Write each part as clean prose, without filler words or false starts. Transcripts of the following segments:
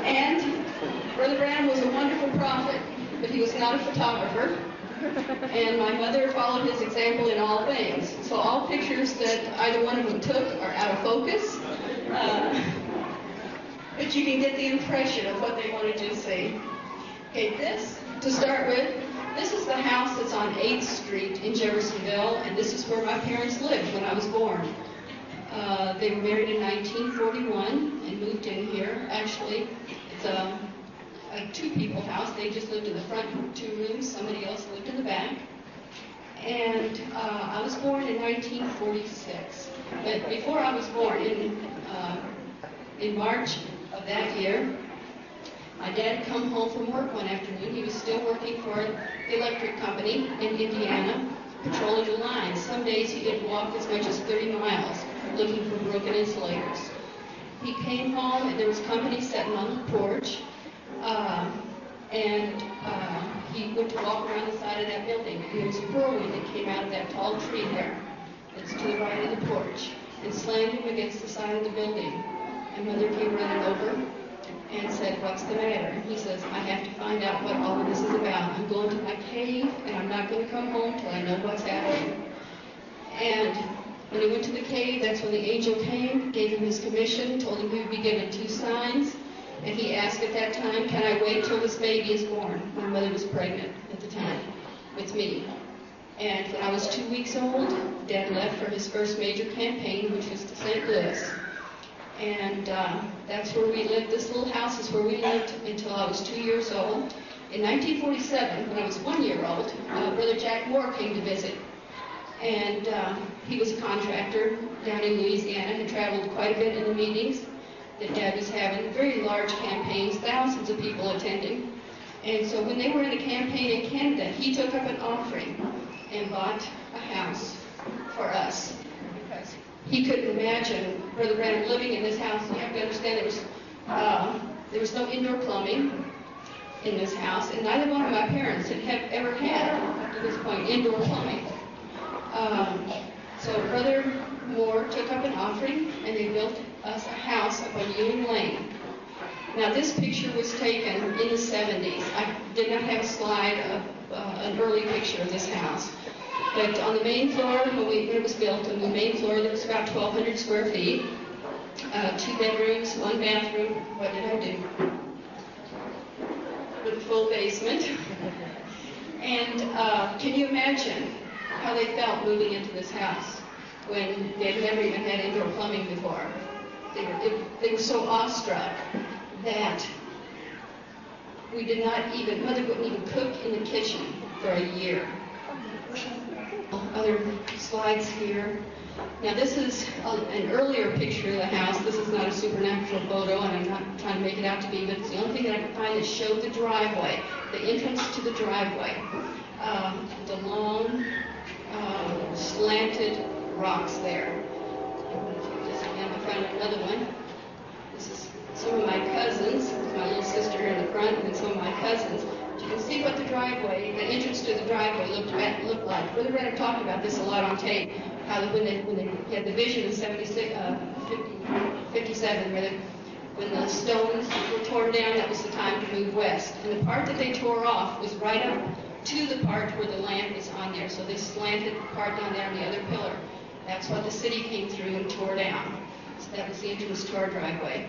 And Brother Branham was a wonderful prophet, but he was not a photographer. And my mother followed his example in all things. So all pictures that either one of them took are out of focus. But you can get the impression of what they wanted you to see. Okay, this, to start with, this is the house that's on 8th Street in Jeffersonville, and this is where my parents lived when I was born. They were married in 1941 and moved in here. Actually, it's a two-people house. They just lived in the front 2 rooms. Somebody else lived in the back. And I was born in 1946. But before I was born, in March of that year, my dad had come home from work one afternoon. He was still working for the electric company in Indiana, patrolling the lines. Some days he did walk as much as 30 miles looking for broken insulators. He came home and there was company sitting on the porch, and he went to walk around the side of that building. And there was a whirlwind that came out of that tall tree there that's to the right of the porch and slammed him against the side of the building. And Mother came running over and said, "What's the matter?" And he says, "I have to find out what all of this is about. I'm going to my cave, and I'm not going to come home till I know what's happening." And when he went to the cave, that's when the angel came, gave him his commission, told him he would be given 2 signs. And he asked at that time, "Can I wait till this baby is born?" My mother was pregnant at the time with me. And when I was 2 weeks old, Dad left for his first major campaign, which was to St. Louis. And that's where we lived. This little house is where we lived until I was 2 years old. In 1947, when I was 1 year old, Brother Jack Moore came to visit. And he was a contractor down in Louisiana and traveled quite a bit in the meetings that Dad was having. Very large campaigns, thousands of people attending. And so when they were in a campaign in Canada, he took up an offering and bought a house for us. Because he couldn't imagine Brother Branham living in this house. You have to understand there was no indoor plumbing in this house, and neither one of my parents had ever had, up to this point, indoor plumbing. So Brother Moore took up an offering, and they built us a house up on Ewing Lane. Now this picture was taken in the 70s. I did not have a slide of an early picture of this house. But on the main floor, when it was built, on the main floor, there was about 1,200 square feet, 2 bedrooms, 1 bathroom. What did I do? With a full basement. And can you imagine how they felt moving into this house when they had never even had indoor plumbing before? They were so awestruck that we did not even, Mother wouldn't even cook in the kitchen for a year. Other slides here. Now this is an earlier picture of the house. This is not a supernatural photo, and I'm not trying to make it out to be, but it's the only thing that I could find that showed the driveway, the entrance to the driveway. The long, slanted rocks there. Just again, I found another one. This is some of my cousins. My little sister here in the front, and some of my cousins. You can see what the driveway, the entrance to the driveway looked like. Brother Branham talked about this a lot on tape, how when they had the vision in 57, when the stones were torn down, that was the time to move west. And the part that they tore off was right up to the part where the lamp was on there. So they slanted the part down there on the other pillar. That's what the city came through and tore down. So that was the entrance to our driveway.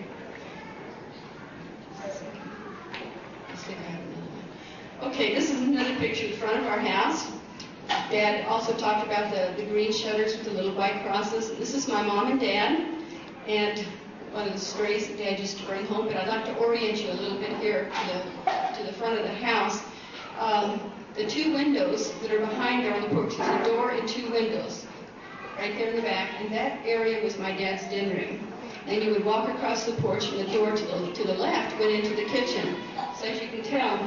Okay, this is another picture in front of our house. Dad also talked about the green shutters with the little white crosses. This is my mom and dad, and one of the stories that Dad used to bring home, but I'd like to orient you a little bit here to the front of the house. The 2 windows that are behind there on the porch, there's a door and 2 windows right there in the back, and that area was my dad's den room. And you would walk across the porch, and the door to the left went into the kitchen. So as you can tell,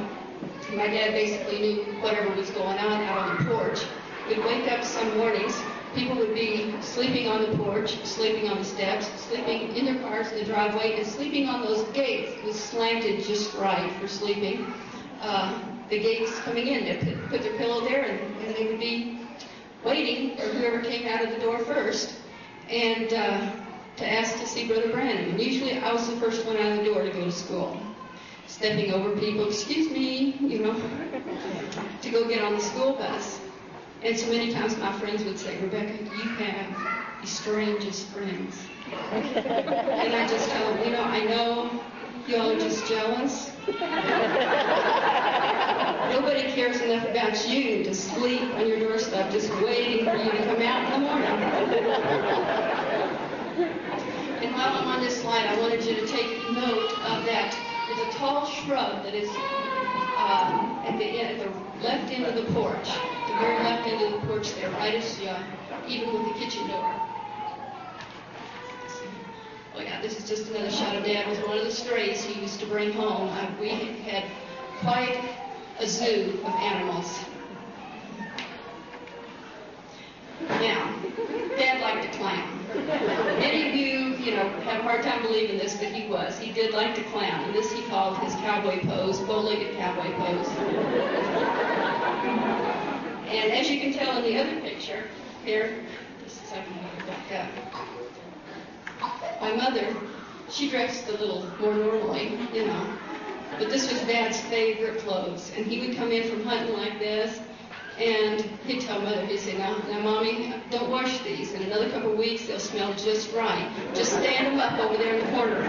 my dad basically knew whatever was going on out on the porch. We'd wake up some mornings, people would be sleeping on the porch, sleeping on the steps, sleeping in their cars in the driveway, and sleeping on those gates. It was slanted just right for sleeping. The gates coming in, they'd put their pillow there, and they would be waiting for whoever came out of the door first, and to ask to see Brother Branham. And usually I was the first one out of the door to go to school. Stepping over people, excuse me, to go get on the school bus. And so many times my friends would say, Rebekah, you have the strangest friends. And I just tell them, I know you all are just jealous. Nobody cares enough about you to sleep on your doorstep just waiting for you to come out in the morning. And while I'm on this slide, I wanted you to take note of that. There's a tall shrub that is at the left end of the porch, the very left end of the porch there, right as even with the kitchen door. Oh yeah, this is just another shot of Dad with one of the strays he used to bring home. We had quite a zoo of animals. Now, Dad liked to clown. Many of you, have a hard time believing this, but he was. He did like to clown, and this he called his cowboy pose, bow-legged cowboy pose. And as you can tell in the other picture, here, just a second, I'll back up. My mother, she dressed a little more normally, but this was Dad's favorite clothes. And he would come in from hunting like this, and he'd tell Mother, he'd say, now, Mommy, don't wash these. In another couple of weeks, they'll smell just right. Just stand them up over there in the corner.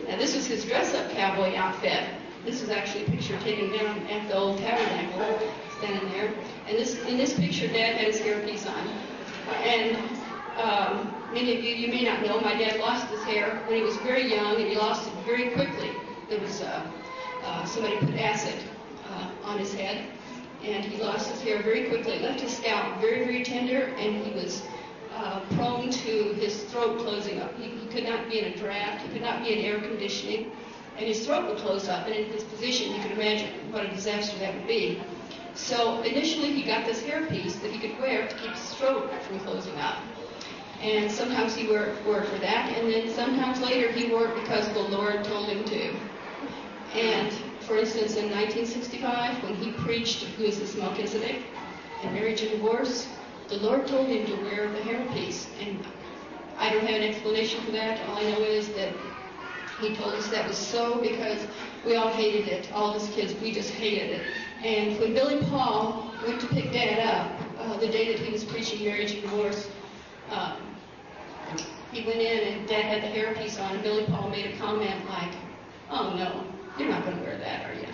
Now, this was his dress-up cowboy outfit. This is actually a picture taken down at the old tabernacle, standing there. And in this picture, Dad had his hairpiece on. And many of you may not know, my dad lost his hair when he was very young, and he lost it very quickly. There was somebody put acid on his head, and he lost his hair very quickly. It left his scalp very, very tender, and he was prone to his throat closing up. He could not be in a draft. He could not be in air conditioning, and his throat would close up. And in his position, you can imagine what a disaster that would be. So initially, he got this hairpiece that he could wear to keep his throat from closing up. And sometimes he wore it for that, and then sometimes later he wore it because the Lord told him to. And, for instance, in 1965, when he preached Who is This Melchizedek and Marriage and Divorce, the Lord told him to wear the hairpiece. And I don't have an explanation for that. All I know is that he told us that was so because we all hated it. All of us kids, we just hated it. And when Billy Paul went to pick Dad up, the day that he was preaching Marriage and Divorce, he went in and Dad had the hairpiece on, and Billy Paul made a comment like, "Oh no, you're not going to wear that, are you?"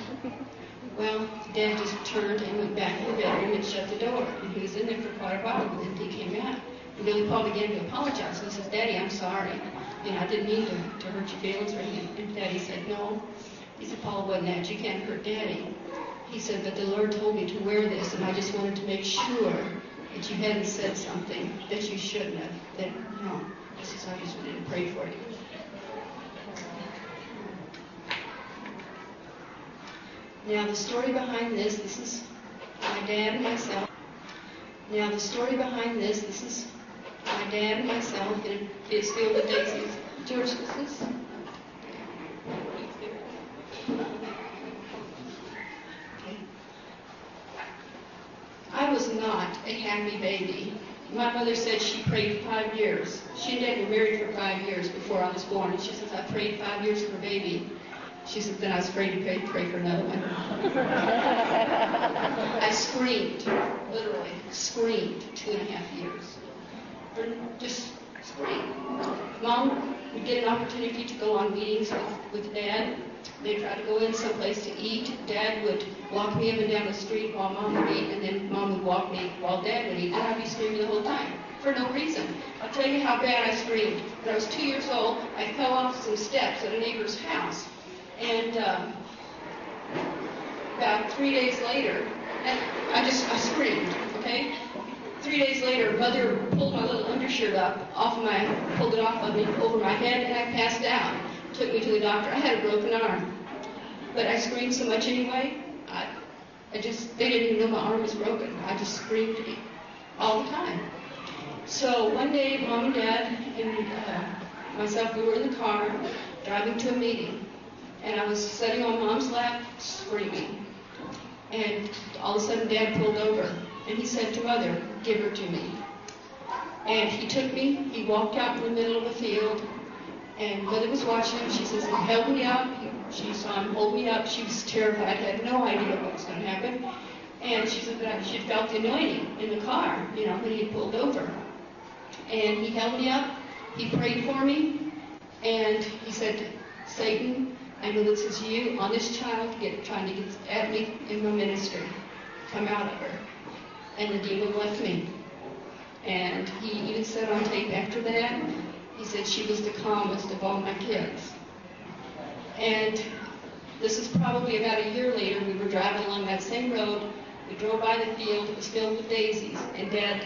Well, Dad just turned and went back in the bedroom and shut the door. And he was in there for quite a while, and then he came out. And Billy Paul began to apologize. He says, "Daddy, I'm sorry. I didn't mean to hurt your feelings or anything." And Daddy said, "No." He said, "Paul, it wasn't that. You can't hurt Daddy." He said, "But the Lord told me to wear this, and I just wanted to make sure that you hadn't said something that you shouldn't have. That, this is I just wanted to pray for you." Now, the story behind this is my dad and myself. Now, the story behind this is my dad and myself in his field of daisies. George, is this? Okay. I was not a happy baby. My mother said she prayed 5 years. She and Dad were married for 5 years before I was born. And she says, "I prayed 5 years for a baby." She said, "Then I was afraid to pray for another one." I screamed, literally screamed 2.5 years. Just screamed. Mom would get an opportunity to go on meetings with Dad. They'd try to go in someplace to eat. Dad would walk me up and down the street while Mom would eat, and then Mom would walk me while Dad would eat. And I'd be screaming the whole time for no reason. I'll tell you how bad I screamed. When I was 2 years old, I fell off some steps at a neighbor's house. And about 3 days later, I screamed, okay? 3 days later, Mother pulled my little undershirt pulled it off of me over my head, and I passed out. Took me to the doctor. I had a broken arm. But I screamed so much anyway, they didn't even know my arm was broken. I just screamed all the time. So one day, Mom and Dad and myself, we were in the car driving to a meeting. And I was sitting on Mom's lap screaming. And all of a sudden, Dad pulled over. And he said to Mother, give her to me. And he took me, he walked out in the middle of the field, and Mother was watching him. She says, he held me up. She saw him hold me up. She was terrified, had no idea what was going to happen. And she said that she felt the anointing in the car, when he pulled over. And he held me up. He prayed for me. And he said, Satan, I know this is you on this child trying to get at me in my ministry. Come out of her. And the demon left me. And he even said on tape after that, he said she was the calmest of all my kids. And this is probably about a year later. We were driving along that same road. We drove by the field. It was filled with daisies. And Dad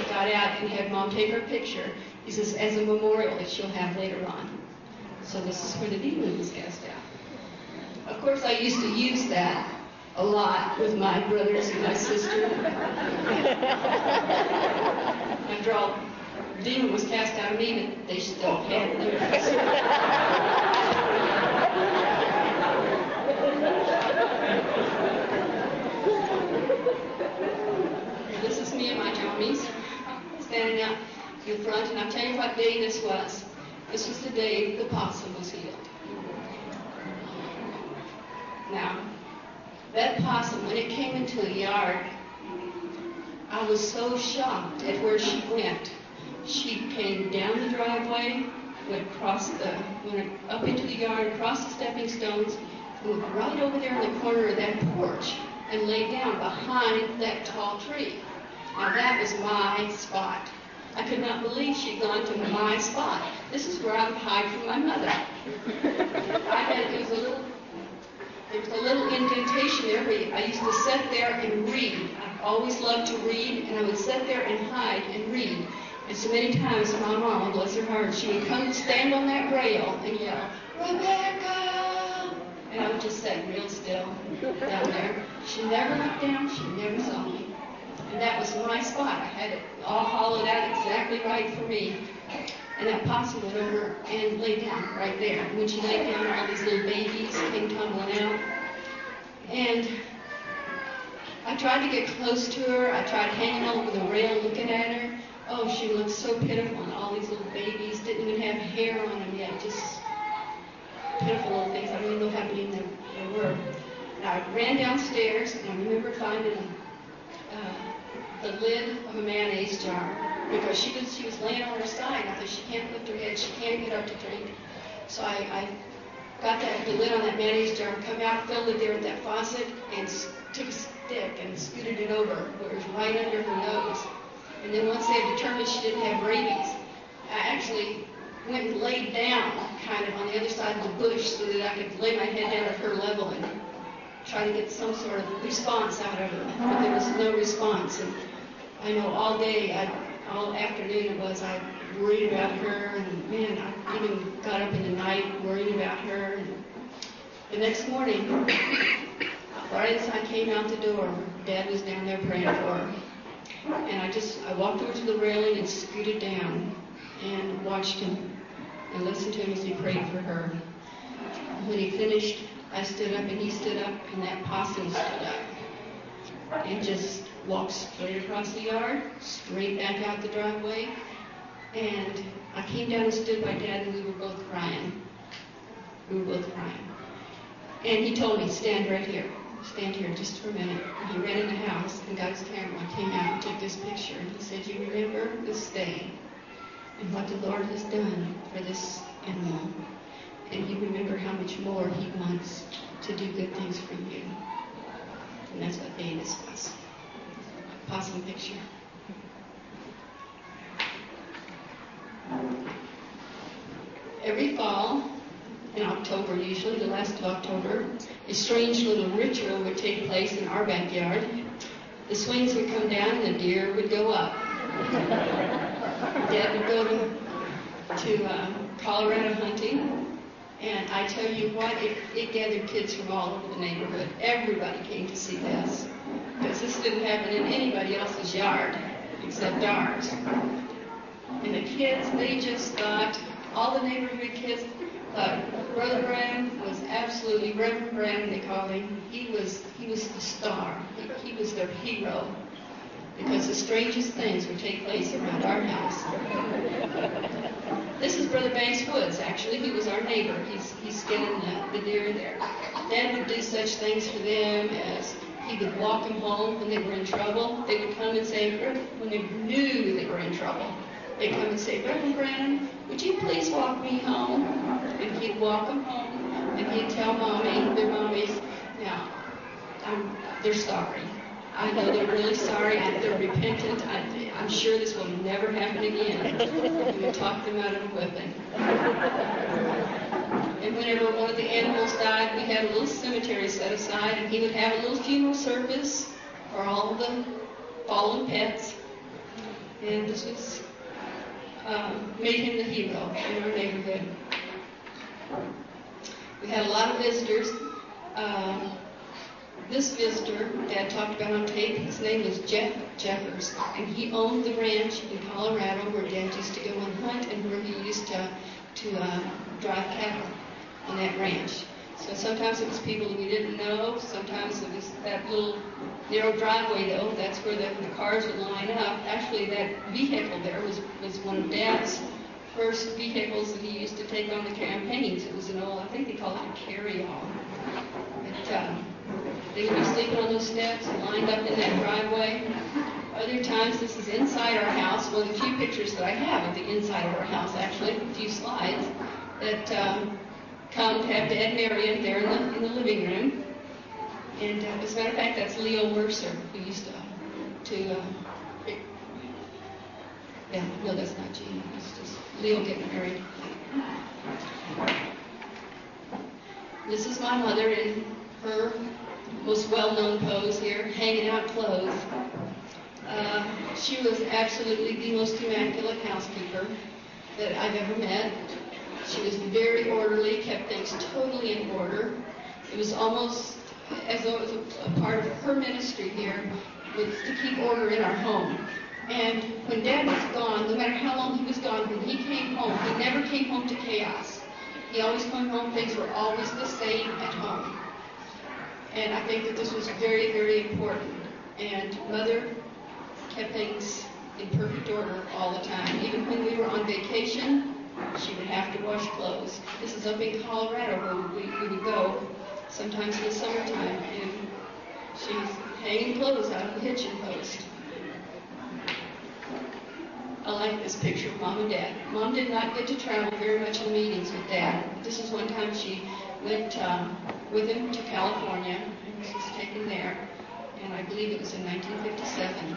got out and had Mom take her picture. He says, as a memorial that she'll have later on. So this is where the demon was cast out. Of course, I used to use that a lot with my brothers and my sister. After all, the demon was cast out of me, but they still had theirs. This is me and my jammies standing out in front, and I'll tell you what day this was. This was the day the possum was healed. Now, that possum, when it came into the yard, I was so shocked at where she went. She came down the driveway, went up into the yard, across the stepping stones, and went right over there in the corner of that porch and laid down behind that tall tree. Now that was my spot. I could not believe she'd gone to my spot. This is where I would hide from my mother. There was a little indentation there where I used to sit there and read. I always loved to read, and I would sit there and hide and read. And so many times my mom, bless her heart, she would come stand on that rail and yell, Rebekah! And I would just sit real still down there. She never looked down, she never saw me. And that was my spot. I had it all hollowed out exactly right for me. And that possum went over and laid down right there. When she laid down, all these little babies came tumbling out. And I tried to get close to her. I tried hanging over the rail looking at her. Oh, she looked so pitiful. And all these little babies didn't even have hair on them yet. Just pitiful little things. I don't even know how many there were. And I ran downstairs, and I remember finding the lid of a mayonnaise jar, because she was laying on her side. I thought, she can't lift her head, she can't get up to drink. So I got the lid on that mayonnaise jar, come out, filled it there at that faucet, and took a stick and scooted it over where it was right under her nose. And then once they had determined she didn't have rabies, I actually went and laid down kind of on the other side of the bush so that I could lay my head down at her level and try to get some sort of response out of her. But there was no response. And I know all day, all afternoon I worried about her, and man, I even got up in the night worrying about her. And the next morning, right as I came out the door, Dad was down there praying for her. And I walked over to the railing and scooted down and watched him and listened to him as he prayed for her. When he finished, I stood up and he stood up, and that possum stood up and just walked straight across the yard, straight back out the driveway. And I came down and stood by Dad, and we were both crying. And he told me, stand right here. Stand here just for a minute. And he ran in the house and got his camera and came out and took this picture. And he said, you remember this day and what the Lord has done for this animal. And you remember how much more he wants to do good things for you. And that's what day this was. Possum picture. Every fall, in October usually, the last of October, a strange little ritual would take place in our backyard. The swings would come down and the deer would go up. Dad would go to Colorado hunting. And I tell you what, it gathered kids from all over the neighborhood. Everybody came to see this. Because this didn't happen in anybody else's yard except ours. And the kids, they just thought, all the neighborhood kids thought Brother Branham was absolutely, Reverend Branham they called him, he was the star. He was their hero. because the strangest things would take place around our house. This is Brother Banks Woods, actually. He was our neighbor. He's skinning the deer there. Dad would do such things for them as he would walk them home when they were in trouble. They would come and say, when they knew they were in trouble, they'd come and say, Reverend Branham, would you please walk me home? And he'd walk them home, and he'd tell their mommies, now, they're sorry. I know they're really sorry, and they're repentant. I'm sure this will never happen again. He would talk them out of a whipping. And whenever one of the animals died, we had a little cemetery set aside, and he would have a little funeral service for all the fallen pets. And this was made him the hero in our neighborhood. We had a lot of visitors. This visitor Dad talked about on tape, his name was Jeff Jeffers, and he owned the ranch in Colorado where Dad used to go and hunt and where he used to drive cattle on that ranch. So sometimes it was people that we didn't know. Sometimes it was that little narrow driveway, though. That's where the cars would line up. Actually, that vehicle there was one of Dad's first vehicles that he used to take on the campaigns. It was an old, I think they called it a carry-all. They would be sleeping on those steps and lined up in that driveway. Other times, this is inside our house. One of the few pictures that I have of the inside of our house, actually, a few slides that come to have Dad Marion there in the living room. And as a matter of fact, that's Leo Mercer, who used no, that's not Gene. It's just Leo getting married. This is my mother in her most well-known pose here, hanging out clothes. She was absolutely the most immaculate housekeeper that I've ever met. She was very orderly, kept things totally in order. It was almost as though it was a part of her ministry here was to keep order in our home. And when Dad was gone, no matter how long he was gone, when he came home, he never came home to chaos. He always came home, things were always the same at home. And I think that this was very, very important. And Mother kept things in perfect order all the time. Even when we were on vacation, she would have to wash clothes. This is up in Colorado where we would go sometimes in the summertime, and she's hanging clothes out of the hitching post. I like this picture of Mom and Dad. Mom did not get to travel very much in the meetings with Dad. This is one time she went with him to California, and he was taken there, and I believe it was in 1957.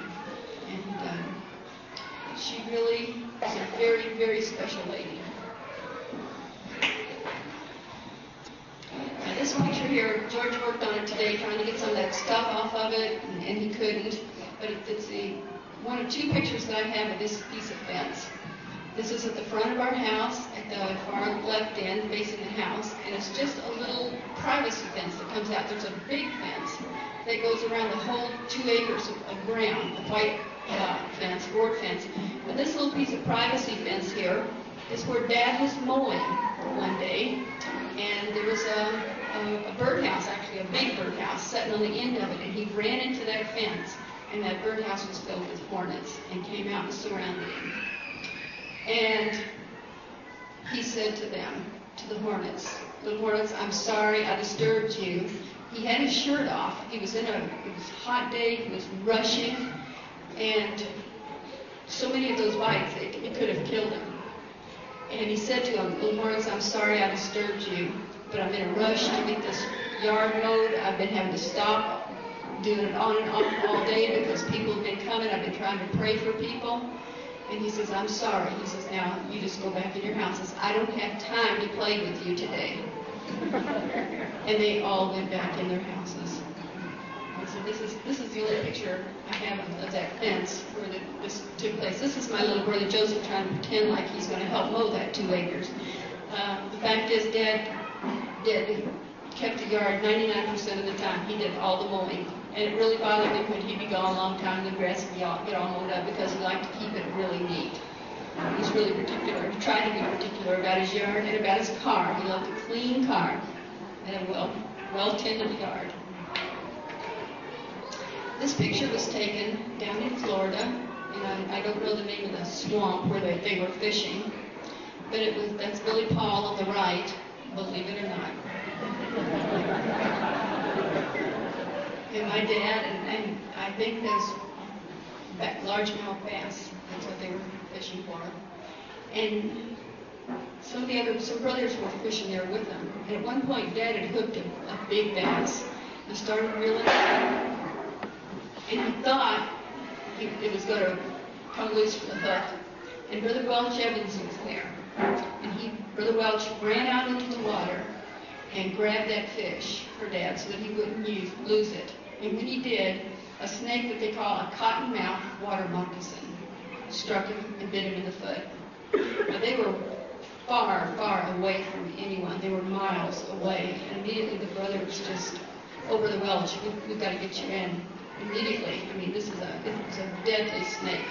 And she really was a very, very special lady. Now this picture here, George worked on it today, trying to get some of that stuff off of it, and he couldn't. But it's one of two pictures that I have of this piece of fence. This is at the front of our house, at the far left end, facing the house, and it's just a little privacy fence that comes out. There's a big fence that goes around the whole 2 acres of ground, the white fence, board fence. But this little piece of privacy fence here is where Dad was mowing one day, and there was a birdhouse, actually a big birdhouse, sitting on the end of it, and he ran into that fence, and that birdhouse was filled with hornets and came out and surrounded him. And he said to them, to the hornets, I'm sorry I disturbed you. He had his shirt off. It was a hot day. He was rushing. And so many of those bites, it could have killed him. And he said to them, little hornets, I'm sorry I disturbed you, but I'm in a rush to get this yard mowed. I've been having to stop doing it on and off all day because people have been coming. I've been trying to pray for people. And he says, I'm sorry. He says, now you just go back in your houses. I don't have time to play with you today. And they all went back in their houses. And so this is the only picture I have of that fence where this took place. This is my little brother Joseph trying to pretend like he's going to help mow that 2 acres. The fact is, Dad kept the yard 99% of the time. He did all the mowing. And it really bothered me when he'd be gone a long time and the grass would get all mowed up because he liked to keep it really neat. He's really particular. He tried to be particular about his yard and about his car. He loved a clean car and a well-tended yard. This picture was taken down in Florida, and I don't know the name of the swamp where they were fishing, but that's Billy Paul on the right, believe it or not. And my dad, and I think there's largemouth bass. That's what they were fishing for. And some brothers were fishing there with them. And at one point, Dad had hooked a big bass and started reeling it. And he thought it was going to come loose from the hook. And Brother Welch Evans was there. And Brother Welch ran out into the water and grabbed that fish for Dad so that he wouldn't lose it. And when he did, a snake that they call a cottonmouth water moccasin struck him and bit him in the foot. Now, they were far, far away from anyone. They were miles away. And immediately the brother was just over the Welch. We've got to get you in immediately. I mean, it was a deadly snake.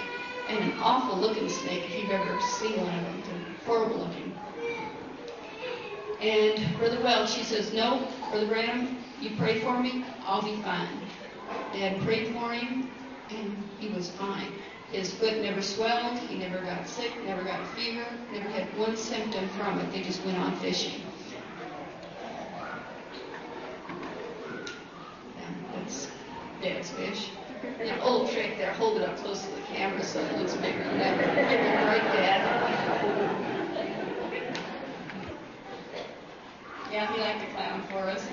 And an awful looking snake if you've ever seen one of them. They're horrible looking. And Brother Welch, he says, no, Brother Branham, you pray for me, I'll be fine. Dad prayed for him, and he was fine. His foot never swelled, he never got sick, never got a fever, never had one symptom from it. They just went on fishing. Yeah, that's Dad's fish. An old trick there, hold it up close to the camera so it looks bigger than ever. Give me a break, Dad. Yeah, he liked to clown for us.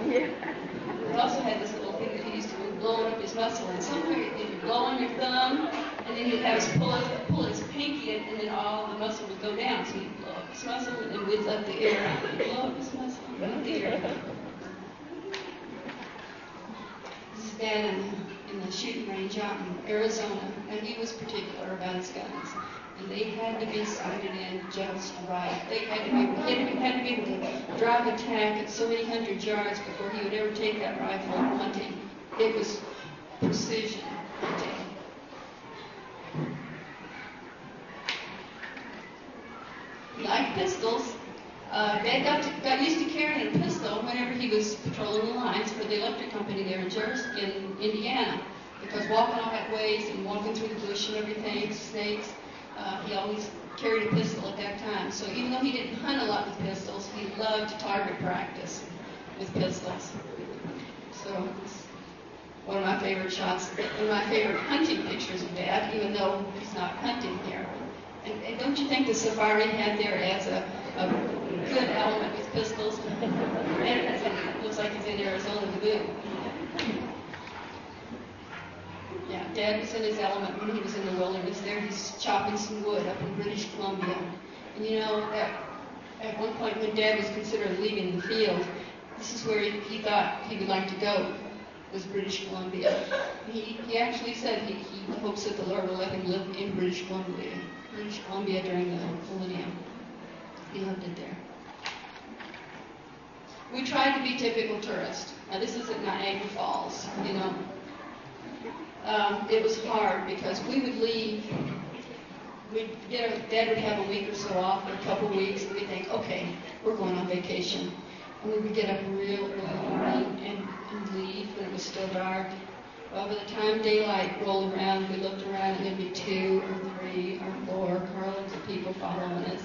He also had this little thing that he used to do, blowing up his muscle. And sometimes he'd blow on your thumb, and then he'd have us pull his pinky in, and then all the muscle would go down. So he'd blow up his muscle, and then we'd let the air out. He'd blow up his muscle, and let the air out. This is Dad in the shooting range out in Arizona, and he was particular about his guns. And they had to be sighted in just right. They had to be able to drive a tack at so many hundred yards before he would ever take that rifle hunting. It was precision hunting. He liked pistols. Dad got used to carrying a pistol whenever he was patrolling the lines for the electric company there in Indiana. Because walking all that ways and walking through the bush and everything, snakes, he always carried a pistol at that time. So even though he didn't hunt a lot with pistols, he loved target practice with pistols. So it's one of my favorite shots, one of my favorite hunting pictures of Dad, even though he's not hunting here. And don't you think the safari had there as a good element with pistols? And it looks like he's in Arizona to boot. Yeah, Dad was in his element when he was in the wilderness there. He's chopping some wood up in British Columbia. And you know, at one point when Dad was considering leaving the field, this is where he thought he would like to go, was British Columbia. He actually said he hopes that the Lord will let him live in British Columbia during the millennium. He loved it there. We tried to be typical tourists. Now this isn't Niagara Falls, you know. It was hard because we would leave. Dad would have a week or so off, or a couple of weeks, and we'd think, okay, we're going on vacation. And we would get up real early and leave when it was still dark. Well, by the time daylight rolled around, we looked around and there'd be 2 or 3 or 4 carloads of people following us.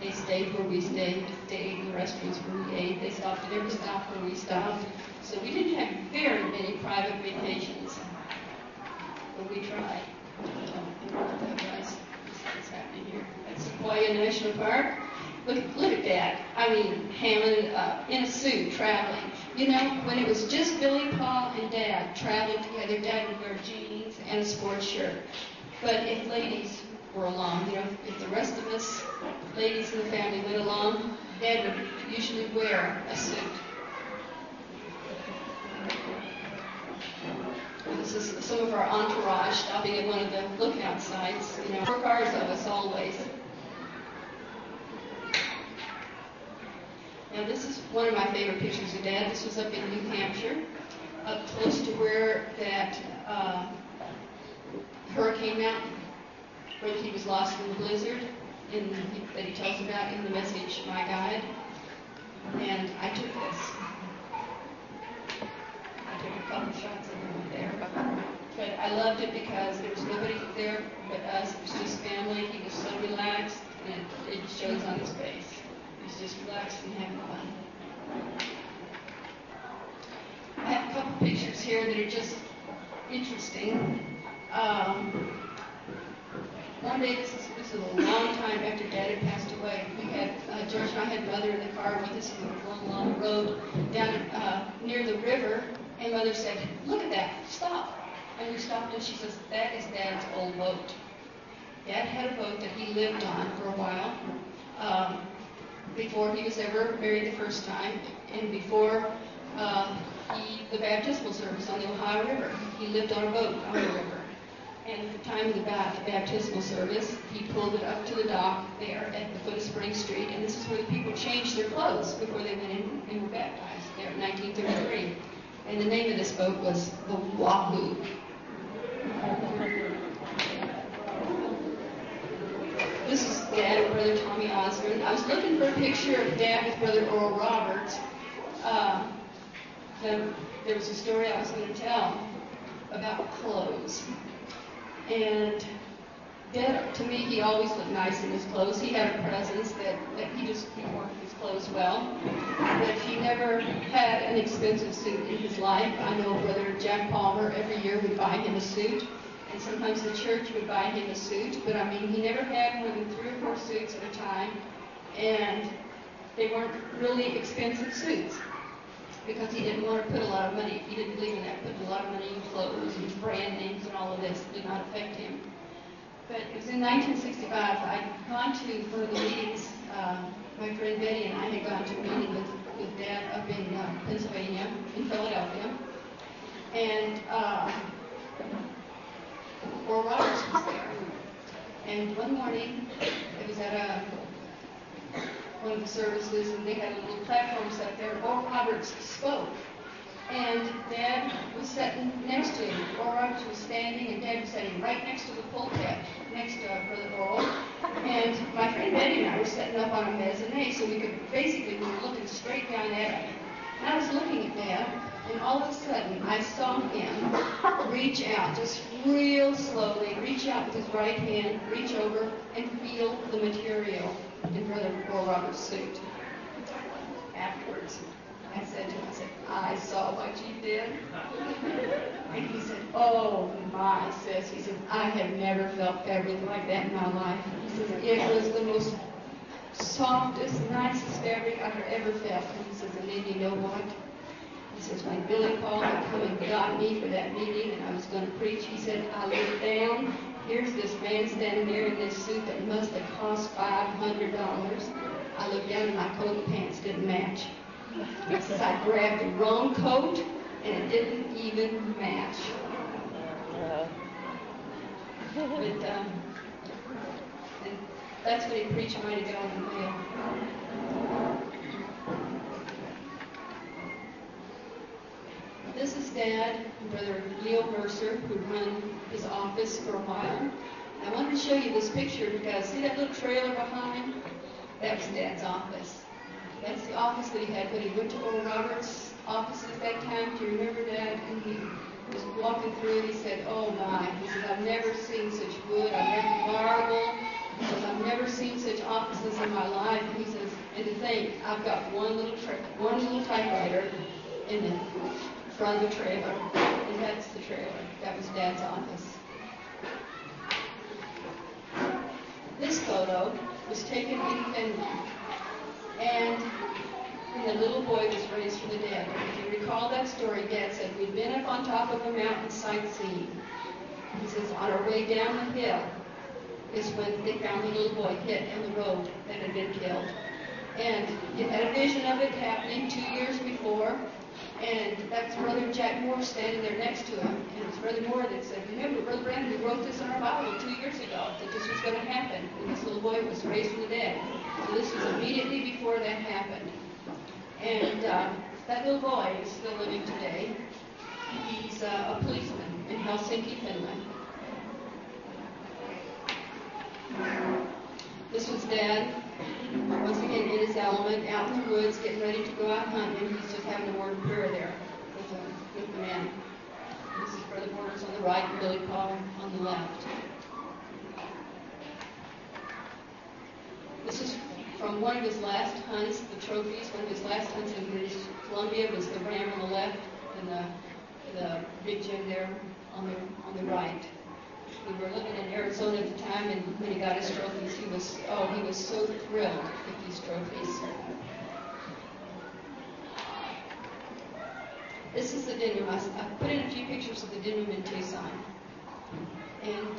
They stayed where we stayed. They ate in the restaurants where we ate. They stopped at every stop where we stopped. So we didn't have very many private vacations. But we tried. What's happening here? That's Sequoia National Park. Look at that. I mean, hamming up in a suit, traveling. You know, when it was just Billy, Paul, and Dad traveling together, Dad would wear jeans and a sports shirt. But if ladies were along, you know, if the rest of us, ladies in the family, went along, Dad would usually wear a suit. This is some of our entourage stopping at one of the lookout sites. You know, 4 cars of us always. Now this is one of my favorite pictures of Dad. This was up in New Hampshire, up close to where that Hurricane Mountain, where he was lost in the blizzard. that he tells about in the message, My Guide. And I took this. I took a couple shots of him there. But I loved it because there was nobody there but us. It was just family. He was so relaxed, and it shows on his face. He's just relaxed and having fun. I have a couple pictures here that are just interesting. One day, this is a long time after Dad had passed away. We had George and I had Mother in the car with us, and we were going along the road down near the river. And Mother said, "Look at that! Stop!" And we stopped, and she says, "That is Dad's old boat." Dad had a boat that he lived on for a while before he was ever married the first time, and before the baptismal service on the Ohio River. He lived on a boat on the river. And at the time of the baptismal service, he pulled it up to the dock there at the foot of Spring Street, and this is where the people changed their clothes before they went in and were baptized there in 1933. And the name of this boat was the Wahoo. This is Dad and Brother Tommy Osborne. I was looking for a picture of Dad with Brother Oral Roberts. There was a story I was going to tell about clothes. And Dad, to me, he always looked nice in his clothes. He had a presence that he wore his clothes well. But he never had an expensive suit in his life. I know Brother Jack Palmer every year would buy him a suit. And sometimes the church would buy him a suit. But I mean, he never had more than 3 or 4 suits at a time. And they weren't really expensive suits, because he didn't want to put a lot of money. He didn't believe in that, putting a lot of money in clothes and brand names and all of this did not affect him. But it was in 1965, I'd gone to one of the meetings, my friend Betty and I had gone to a meeting with Dad up in Pennsylvania, in Philadelphia. And Oral Roberts was there. And one morning, it was at one of the services, and they had a little platform set there, and Oral Roberts spoke. And Dad was sitting next to him. Oral Roberts was standing, and Dad was sitting right next to the pulpit, next to Brother Oral. And my friend Betty and I were sitting up on a mezzanine, so we were looking straight down at him. And I was looking at Dad, and all of a sudden, I saw him reach out, just real slowly, reach out with his right hand, reach over, and feel the material in Brother Oral Roberts' suit. Afterwards, I said to him, I saw what you did. And he said, "Oh my, sis." He said, "I have never felt fabric like that in my life." He said, "It was the most softest, nicest fabric I've ever felt." And he says, "And then you know what?" He says, "When Billy Paul had come and got me for that meeting and I was going to preach," he said, "I looked down. Here's this man standing there in this suit that must have cost $500. I looked down and my coat and pants didn't match." He says, "I grabbed the wrong coat and it didn't even match." And that's when he preached Mighty God in the Mail. This is Dad and Brother Leo Mercer, who run his office for a while. I wanted to show you this picture because, see that little trailer behind? That was Dad's office. That's the office that he had when he went to Oral Roberts' office at that time. Do you remember that? And he was walking through and he said, "Oh my," he said, "I've never seen such wood, I've never marble." He says, "I've never seen such offices in my life." And he says, "And to think, I've got one little typewriter in the front of the trailer." And that's the trailer. That was Dad's office. This photo was taken in Finland. And when the little boy was raised from the dead. If you recall that story, Dad said, "We'd been up on top of a mountain sightseeing." He says, on our way down the hill is when they found the little boy hit in the road that had been killed. And he had a vision of it happening 2 years before. And that's Brother Jack Moore standing there next to him. And it was Brother Moore that said, "Remember, Brother Branham, we wrote this in our Bible 2 years ago, that this was going to happen. And this little boy was raised from the dead." So this was immediately before that happened. And that little boy is still living today. He's a policeman in Helsinki, Finland. This was Dad, once again in his element, out in the woods, getting ready to go out hunting. He's just having a word of prayer there with the man. This is Brother Borders on the right and Billy Paul on the left. This is from one of his last hunts, the trophies. One of his last hunts in British Columbia was the ram on the left and the big Jim there on the right. We were living in Arizona at the time, and when he got his trophies, he was so thrilled with these trophies. This is the den room. I put in a few pictures of the den room in Tucson. And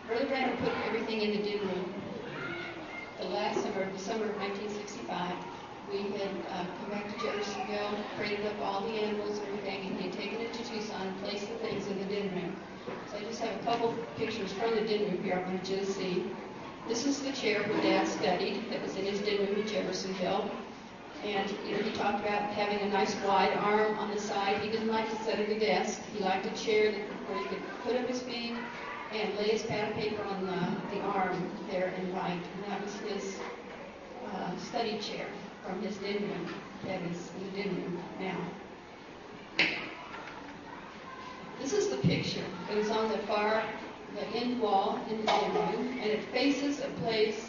Brother Branham put everything in the den room. The summer of 1965, we had come back to Jeffersonville, crated up all the animals and everything, and he had taken it to Tucson and placed the things in the den room. So I just have a couple pictures from the den room here I want you to see. This is the chair where Dad studied that was in his den room in Jeffersonville. And he talked about having a nice wide arm on the side. He didn't like to sit at a desk. He liked a chair where he could put up his feet and lay his pad of paper on the arm there and write. And that was his study chair from his den room. That is in the den room now. This is the picture. It was on the end wall in the den room, and it faces a place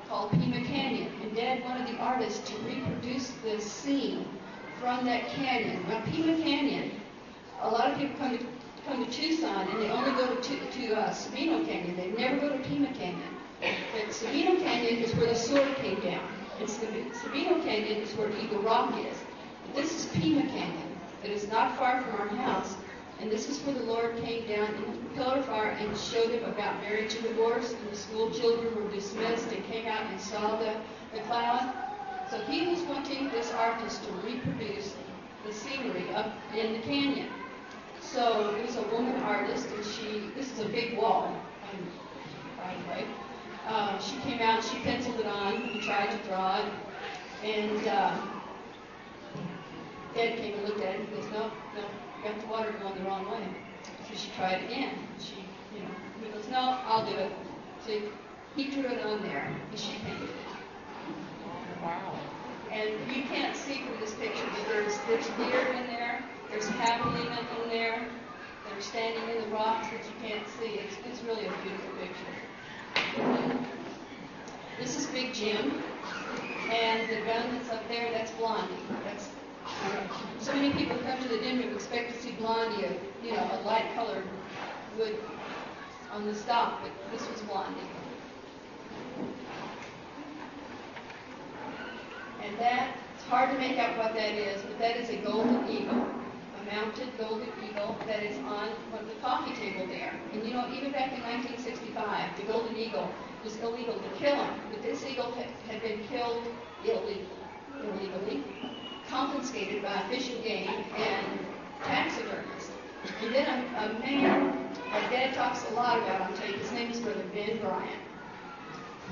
called Pima Canyon. And Dad wanted the artist to reproduce this scene from that canyon. Now, Pima Canyon, a lot of people come to Tucson, and they only go to Sabino Canyon. They never go to Pima Canyon. But Sabino Canyon is where the sword came down. And Sabino Canyon is where Eagle Rock is. But this is Pima Canyon. It is not far from our house. And this is where the Lord came down in the pillar of fire and showed him about marriage and divorce. And the school children were dismissed and came out and saw the cloud. So he was wanting this artist to reproduce the scenery up in the canyon. So it was a woman artist, and this is a big wall, by the way. She came out, she penciled it on, and tried to draw it. And Dad came and looked at it and goes, no, you got the water going the wrong way. So she tried again. He goes, no, I'll do it. So he drew it on there, and she painted it. Wow. And you can't see from this picture, but there's deer in there, there's javelina in there, they're standing in the rocks that you can't see. It's really a beautiful picture. This is Big Jim, and the gun that's up there, that's Blondie. So many people come to the den room expect to see Blondie, a light-colored wood on the stock, but this was Blondie. And it's hard to make out what that is, but that is a golden eagle, a mounted golden eagle that is on the coffee table there. And even back in 1965, the golden eagle was illegal to kill him, but this eagle had been killed illegally, confiscated by Fish and Game and taxidermists. And then a man that Dad talks a lot about on tape, his name is Brother Ben Bryant.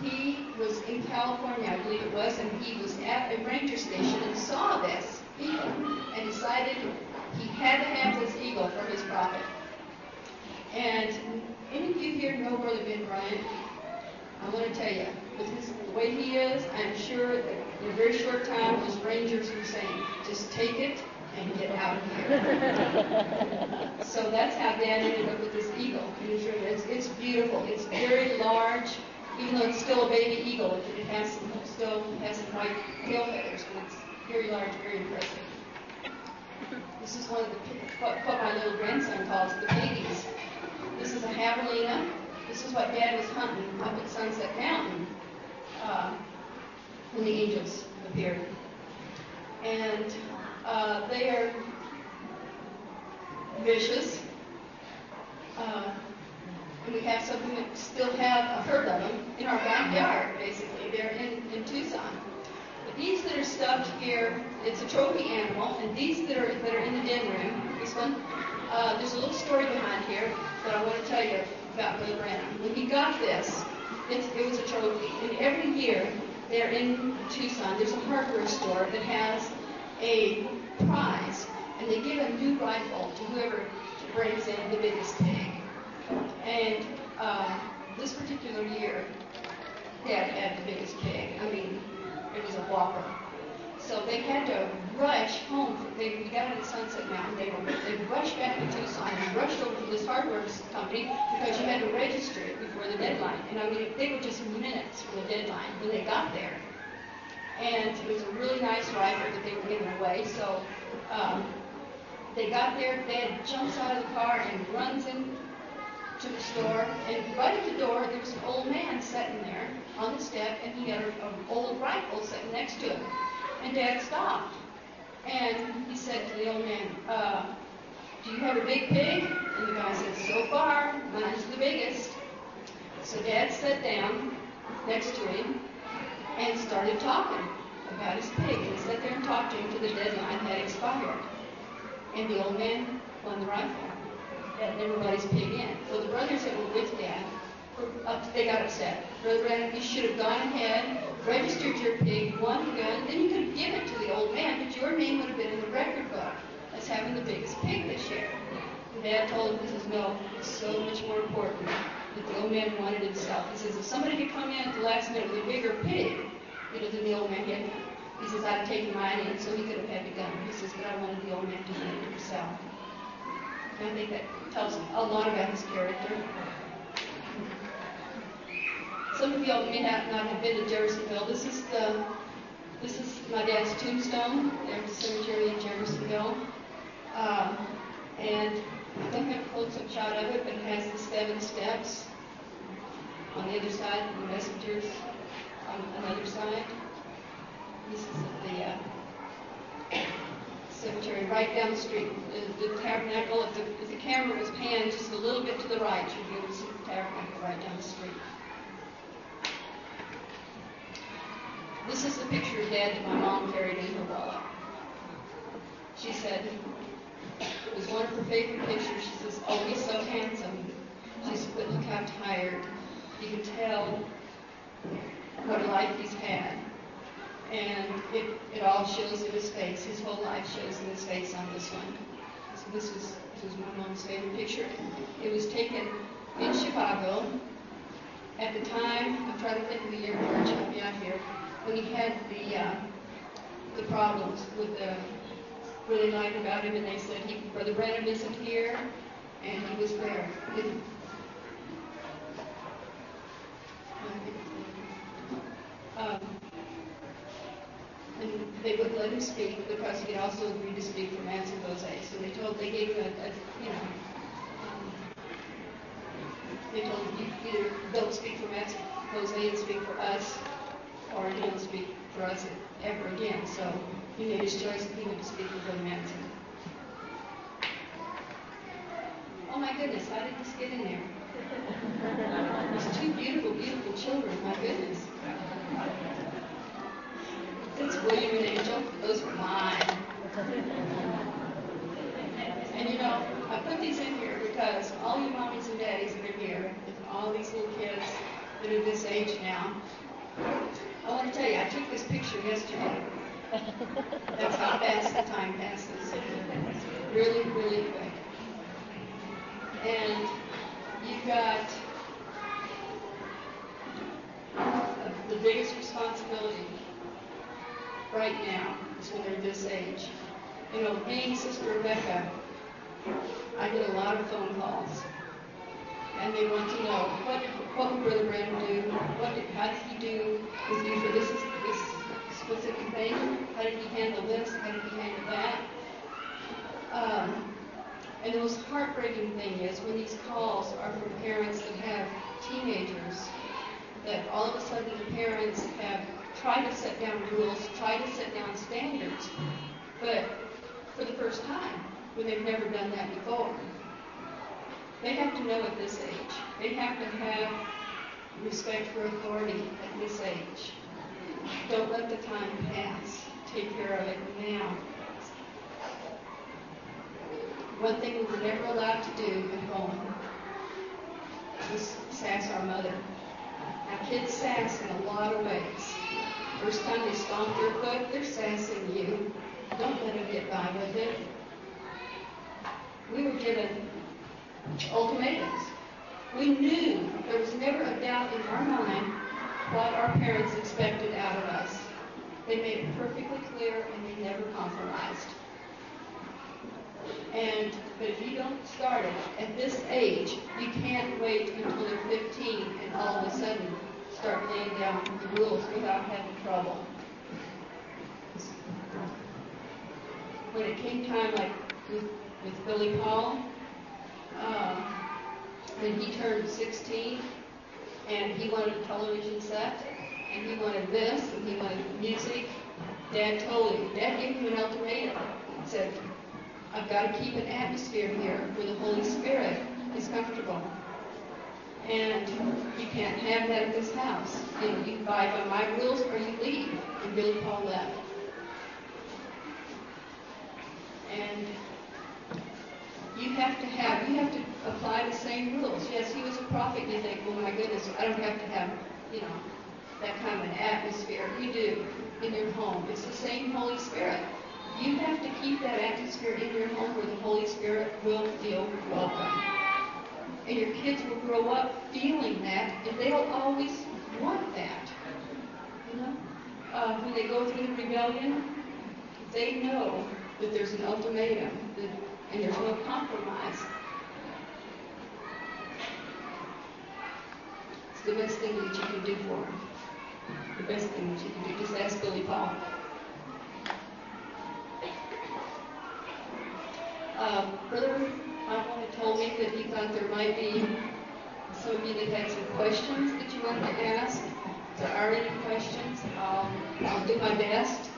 He was in California, I believe it was, and he was at a ranger station and saw this eagle and decided he had to have this eagle for his prophet. And any of you here know Brother Ben Bryant? I want to tell you, with the way he is, I'm sure that in a very short time, those rangers were saying, just take it and get out of here. So that's how Dad ended up with this eagle. It's beautiful. It's very large, even though it's still a baby eagle. It still has some white tail feathers, but it's very large, very impressive. This is one of what my little grandson calls the babies. This is a javelina. This is what Dad was hunting up at Sunset Mountain when the angels appeared. And they are vicious. And we have something that still have a herd of them in our backyard, basically. They're in Tucson. But these that are stuffed here, it's a trophy animal, and these that are in the den room, this one, there's a little story behind here that I want to tell you about Brother Branham. When he got this, it was a trophy. And every year, there in Tucson, there's a hardware store that has a prize, and they give a new rifle to whoever brings in the biggest pig. And this particular year, Dad had the biggest pig. I mean, it was a whopper. So they had to rush home. We got into Sunset Mountain. They rushed back to Tucson and rushed over to this hardware company because you had to register it before the deadline. And I mean, they were just minutes from the deadline when they got there. And it was a really nice rifle that they were giving away. So they got there. Dad jumps out of the car and runs into the store. And right at the door, there was an old man sitting there on the step, and he had an old rifle sitting next to him. And Dad stopped, and he said to the old man, do you have a big pig? And the guy said, so far, mine's the biggest. So Dad sat down next to him and started talking about his pig. And he sat there and talked to him until the deadline had expired. And the old man won the rifle. Dad never brought his pig in. Well, the brothers that were with Dad, they got upset. Brother Branham, you should have gone ahead, registered your pig, won the gun, then you could have given it to the old man, but your name would have been in the record book as having the biggest pig this year. And Dad told him, he says, no, it's so much more important that the old man wanted himself. He says, if somebody could come in at the last minute with a bigger pig, than the old man had, he says, I'd have taken mine in, so he could have had the gun. He says, but I wanted the old man to win it himself. And I think that tells a lot about his character. Some of y'all may not have been to Jeffersonville. This is my dad's tombstone. There's the cemetery in Jeffersonville. And I don't have a close-up shot of it, but it has the 7 steps on the other side, and the messengers on another side. This is the cemetery right down the street. The tabernacle, if the camera was panned just a little bit to the right, you'd be able to see the tabernacle right down the street. This is the picture of Dad that my mom carried in her wallet. She said it was one of her favorite pictures. She says, oh, he's so handsome. She said, but look how tired. You can tell what a life he's had. And it all shows in his face. His whole life shows in his face on this one. So this was my mom's favorite picture. It was taken in Chicago. At the time, I'm trying to think of the year, George, help me out here, when he had the problems with where they lied about him, and they said Brother Branham isn't here, and he was there. And they wouldn't let him speak because he had also agreed to speak for Manson Jose. So they gave him they told him you either don't speak for Manson Jose and speak for us, or he don't speak for us ever again. So he made his choice and he went to speak for Brother Manson. Oh my goodness, how did this get in there? These 2 beautiful, beautiful children, my goodness. It's William and Angel. Those were mine. And I put these in here because all you mommies and daddies that are here, with all these little kids that are this age now, I want to tell you, I took this picture yesterday. That's how fast the time passes. Really, really quick. And you've got the biggest responsibility right now is when they're this age. Being Sister Rebekah, I get a lot of phone calls. And they want to know, what would Brother Branham do? How did he do with you for this specific thing? How did he handle this? How did he handle that? And the most heartbreaking thing is when these calls are from parents that have teenagers, that all of a sudden the parents have tried to set down rules, tried to set down standards, but for the first time, when they've never done that before. They have to know at this age. They have to have respect for authority at this age. Don't let the time pass. Take care of it now. One thing we were never allowed to do at home was sass our mother. Now, kids sass in a lot of ways. First time they stomp their foot, they're sassing you. Don't let them get by with it. We were given ultimatums. We knew, there was never a doubt in our mind what our parents expected out of us. They made it perfectly clear, and they never compromised. But if you don't start it at this age, you can't wait until they're 15 and all of a sudden start laying down the rules without having trouble. When it came time, like with Billy Paul, when he turned 16, and he wanted a television set, and he wanted this, and he wanted music, Dad gave him an ultimatum. He said, I've got to keep an atmosphere here where the Holy Spirit is comfortable. And you can't have that at this house. You abide by my rules or you leave. And Billy Paul left. And you have to apply the same rules. Yes, he was a prophet. You think, well, my goodness, I don't have to have, that kind of an atmosphere. You do in your home. It's the same Holy Spirit. You have to keep that atmosphere in your home where the Holy Spirit will feel welcome. And your kids will grow up feeling that, and they'll always want that. When they go through the rebellion, they know that there's an ultimatum, and there's no compromise. It's the best thing that you can do for them. The best thing that you can do. Just ask Billy Paul. Brother Michael had told me that he thought there might be some of you that had some questions that you wanted to ask. If there are any questions, I'll do my best.